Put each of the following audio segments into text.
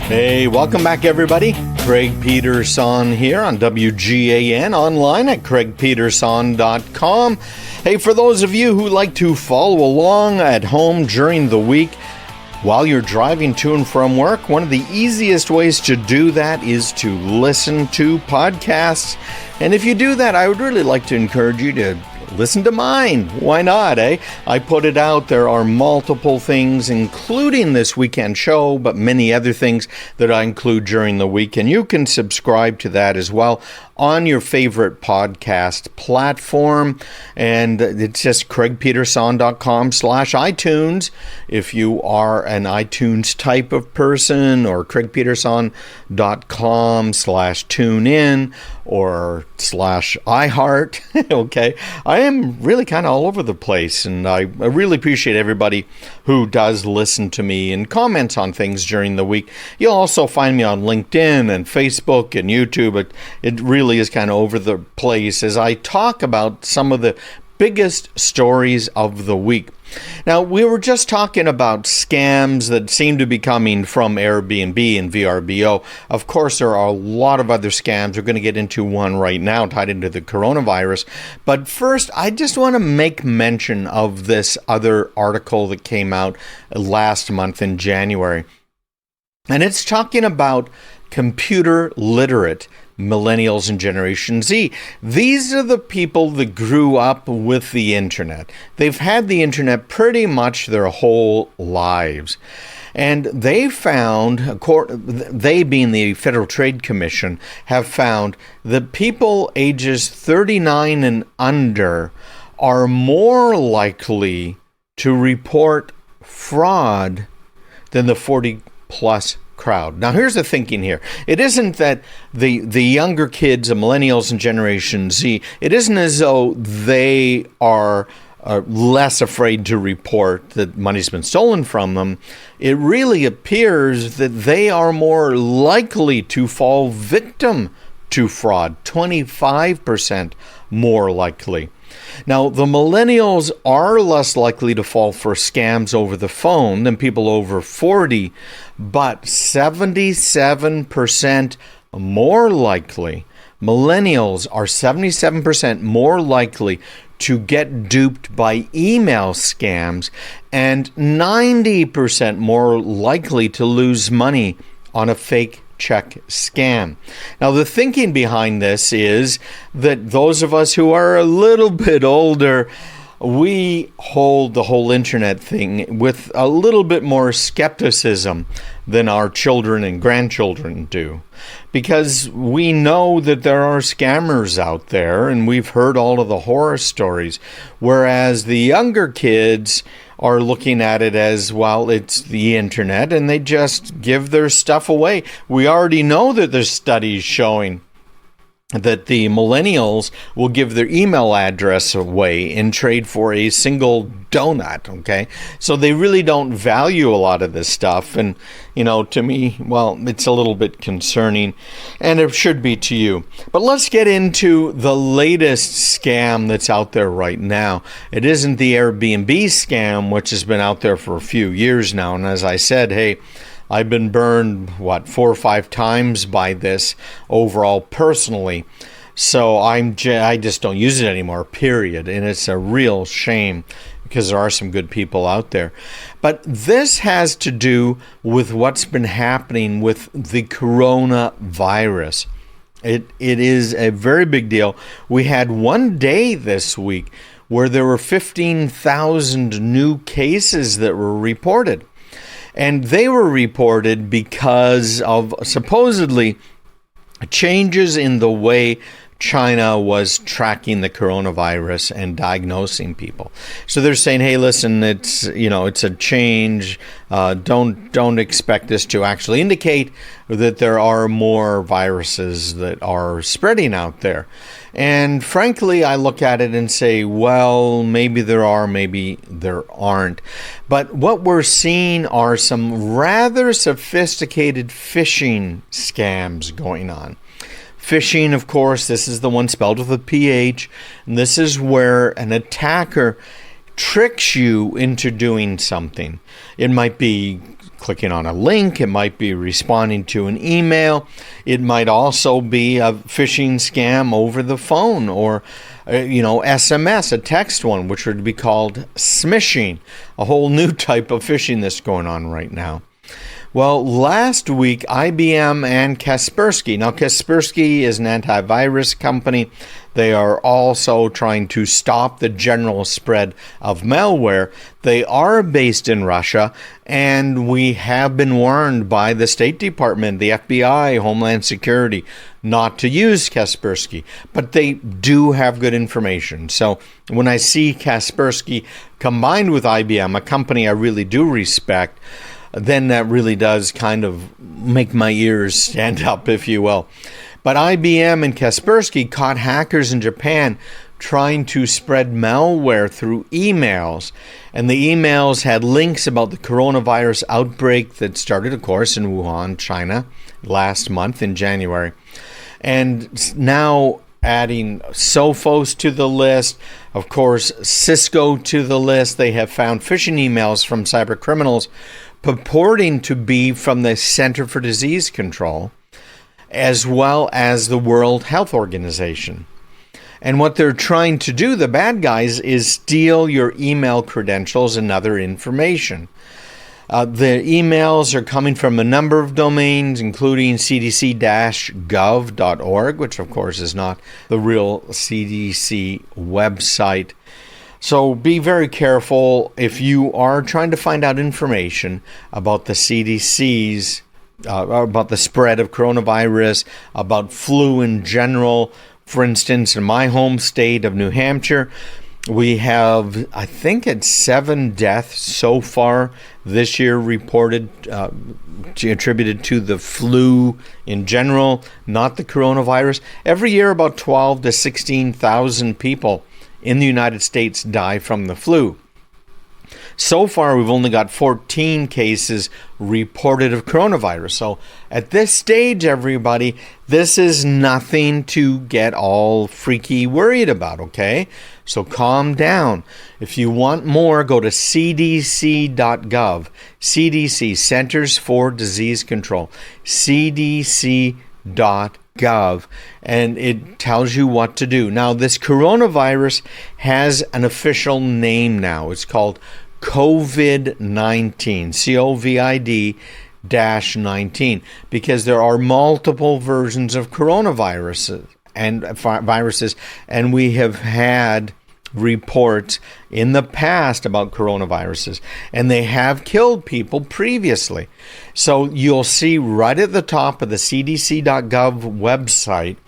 Hey, welcome back, everybody. Craig Peterson here on WGAN, online at craigpeterson.com. Hey, for those of you who like to follow along at home during the week while you're driving to and from work, one of the easiest ways to do that is to listen to podcasts. And if you do that, I would really like to encourage you to listen to mine. Why not, eh? I put it out. There are multiple things, including this weekend show, but many other things that I include during the week. And you can subscribe to that as well on your favorite podcast platform. And it's just craigpeterson.com/iTunes if you are an iTunes type of person, or craigpeterson.com/tunein or /iHeart. Okay. I am really kind of all over the place, and I really appreciate everybody who does listen to me and comments on things during the week. You'll also find me on LinkedIn and Facebook and YouTube. It really is kind of over the place as I talk about some of the biggest stories of the week. Now, we were just talking about scams that seem to be coming from Airbnb and VRBO. Of course, there are a lot of other scams. We're going to get into one right now tied into the coronavirus. But first, I just want to make mention of this other article that came out last month in January. And it's talking about computer literate Millennials and Generation Z. These are the people that grew up with the internet. They've had the internet pretty much their whole lives. And they found, they being the Federal Trade Commission, have found that people ages 39 and under are more likely to report fraud than the 40-plus crowd. Now, here's the thinking here. It isn't that the younger kids, the Millennials and Generation Z, it isn't as though they are less afraid to report that money's been stolen from them. It really appears that they are more likely to fall victim to fraud, 25% more likely. Now, the millennials are less likely to fall for scams over the phone than people over 40, but 77% more likely. Millennials are 77% more likely to get duped by email scams and 90% more likely to lose money on a fake check scam. Now, the thinking behind this is that those of us who are a little bit older, we hold the whole internet thing with a little bit more skepticism than our children and grandchildren do, because we know that there are scammers out there and we've heard all of the horror stories, whereas the younger kids are looking at it as, well, it's the internet, and they just give their stuff away. We already know that there's studies showing that the millennials will give their email address away in trade for a single donut, okay? So they really don't value a lot of this stuff. And, to me, well, it's a little bit concerning, and it should be to you. But let's get into the latest scam that's out there right now. It isn't the Airbnb scam, which has been out there for a few years now. And as I said, hey, I've been burned, 4 or 5 times by this overall personally. So I just don't use it anymore, period. And it's a real shame because there are some good people out there. But this has to do with what's been happening with the coronavirus. It is a very big deal. We had one day this week where there were 15,000 new cases that were reported. And they were reported because of supposedly changes in the way China was tracking the coronavirus and diagnosing people. So they're saying, hey, listen, it's a change. Don't expect this to actually indicate that there are more viruses that are spreading out there. And frankly, I look at it and say, well, maybe there are, maybe there aren't. But what we're seeing are some rather sophisticated phishing scams going on. Phishing, of course, this is the one spelled with a PH, and this is where an attacker tricks you into doing something. It might be clicking on a link. It might be responding to an email. It might also be a phishing scam over the phone or SMS, a text one, which would be called smishing, a whole new type of phishing that's going on right now. Well, last week, IBM and Kaspersky. Now, Kaspersky is an antivirus company. They are also trying to stop the general spread of malware. They are based in Russia, and we have been warned by the State Department, the FBI, Homeland Security, not to use Kaspersky. But they do have good information. So when I see Kaspersky combined with IBM, a company I really do respect, then that really does kind of make my ears stand up, if you will. But IBM and Kaspersky caught hackers in Japan trying to spread malware through emails. And the emails had links about the coronavirus outbreak that started, of course, in Wuhan, China, last month in January. And now adding Sophos to the list, of course, Cisco to the list. They have found phishing emails from cyber criminals purporting to be from the Center for Disease Control, as well as the World Health Organization. And what they're trying to do, the bad guys, is steal your email credentials and other information. The emails are coming from a number of domains, including cdc-gov.org, which of course is not the real CDC website. So be very careful if you are trying to find out information about the CDC's, about the spread of coronavirus, about flu in general. For instance, in my home state of New Hampshire, we have, I think it's 7 deaths so far this year reported, attributed to the flu in general, not the coronavirus. Every year, about 12 to 16,000 people in the United States die from the flu. So far, we've only got 14 cases reported of coronavirus. So at this stage, everybody, this is nothing to get all freaky worried about, okay? So calm down. If you want more, go to cdc.gov. CDC, Centers for Disease Control. cdc.gov. And it tells you what to do. Now, this coronavirus has an official name now. It's called COVID-19, COVID-19, because there are multiple versions of coronaviruses and we have had reports in the past about coronaviruses, and they have killed people previously. So you'll see right at the top of the cdc.gov website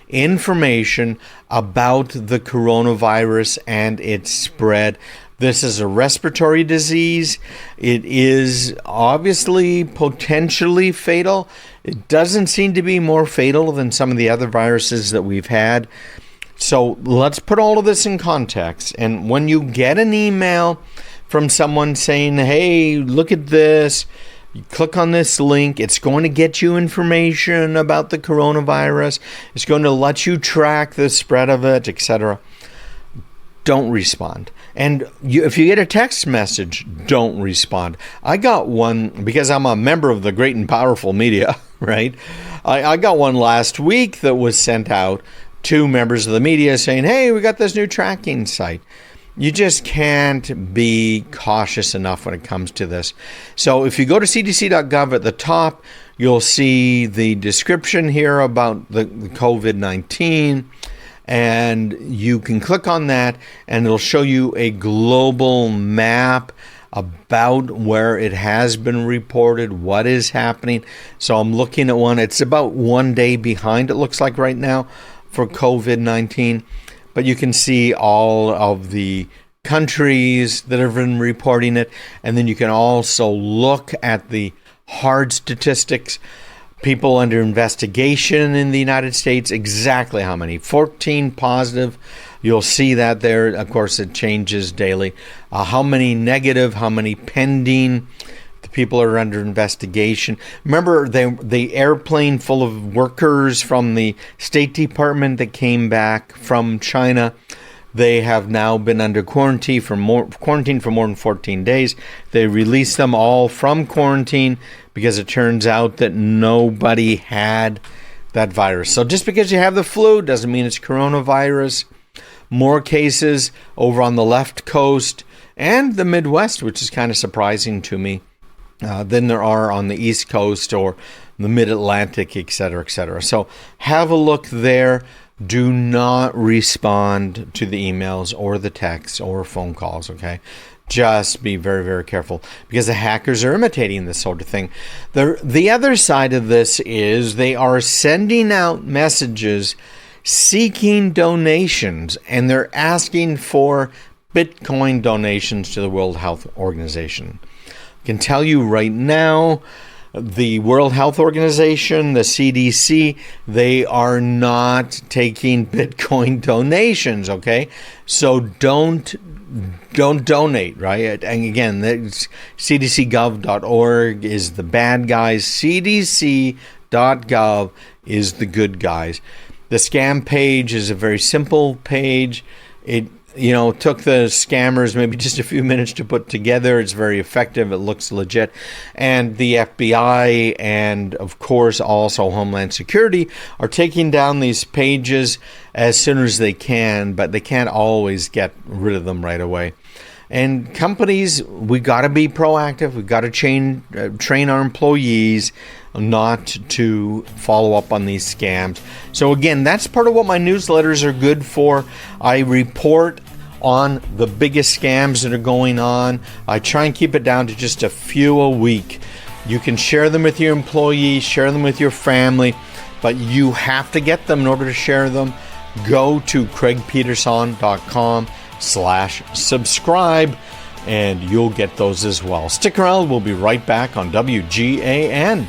information about the coronavirus and its spread. This is a respiratory disease. It is obviously potentially fatal. It doesn't seem to be more fatal than some of the other viruses that we've had. So let's put all of this in context. And when you get an email from someone saying, hey, look at this, you click on this link, it's going to get you information about the coronavirus, it's going to let you track the spread of it, etc., don't respond. And if you get a text message, don't respond. I got one because I'm a member of the great and powerful media, right? I got one last week that was sent out to members of the media saying, hey, we got this new tracking site. You just can't be cautious enough when it comes to this. So if you go to cdc.gov at the top, you'll see the description here about the COVID-19. And you can click on that, and it'll show you a global map about where it has been reported, what is happening. So I'm looking at one. It's about 1 day behind, it looks like right now, for COVID-19. But you can see all of the countries that have been reporting it. And then you can also look at the hard statistics. People under investigation in the United States, exactly how many? 14 positive. You'll see that there. Of course, it changes daily. How many negative? How many pending? The people are under investigation. Remember, the airplane full of workers from the State Department that came back from China They have now been under quarantine for more than 14 days. They released them all from quarantine because it turns out that nobody had that virus. So just because you have the flu doesn't mean it's coronavirus. More cases over on the left coast and the Midwest, which is kind of surprising to me, than there are on the East Coast or the Mid-Atlantic, et cetera, et cetera. So have a look there. Do not respond to the emails or the texts or phone calls, okay? Just be very, very careful because the hackers are imitating this sort of thing. The other side of this is they are sending out messages seeking donations, and they're asking for Bitcoin donations to the World Health Organization. I can tell you right now, the World Health Organization, the CDC, they are not taking Bitcoin donations, okay? So don't donate, right? And again, cdcgov.org is the bad guys. cdc.gov is the good guys. The scam page is a very simple page. It took the scammers maybe just a few minutes to put together. It's very effective. It looks legit. And the FBI and, of course, also Homeland Security are taking down these pages as soon as they can, but they can't always get rid of them right away. And companies, we got to be proactive. We got to train our employees not to follow up on these scams. So again, that's part of what my newsletters are good for. I report on the biggest scams that are going on. I try and keep it down to just a few a week. You can share them with your employees, share them with your family, but you have to get them in order to share them. Go to craigpeterson.com/subscribe and you'll get those as well. Stick around. We'll be right back on WGAN.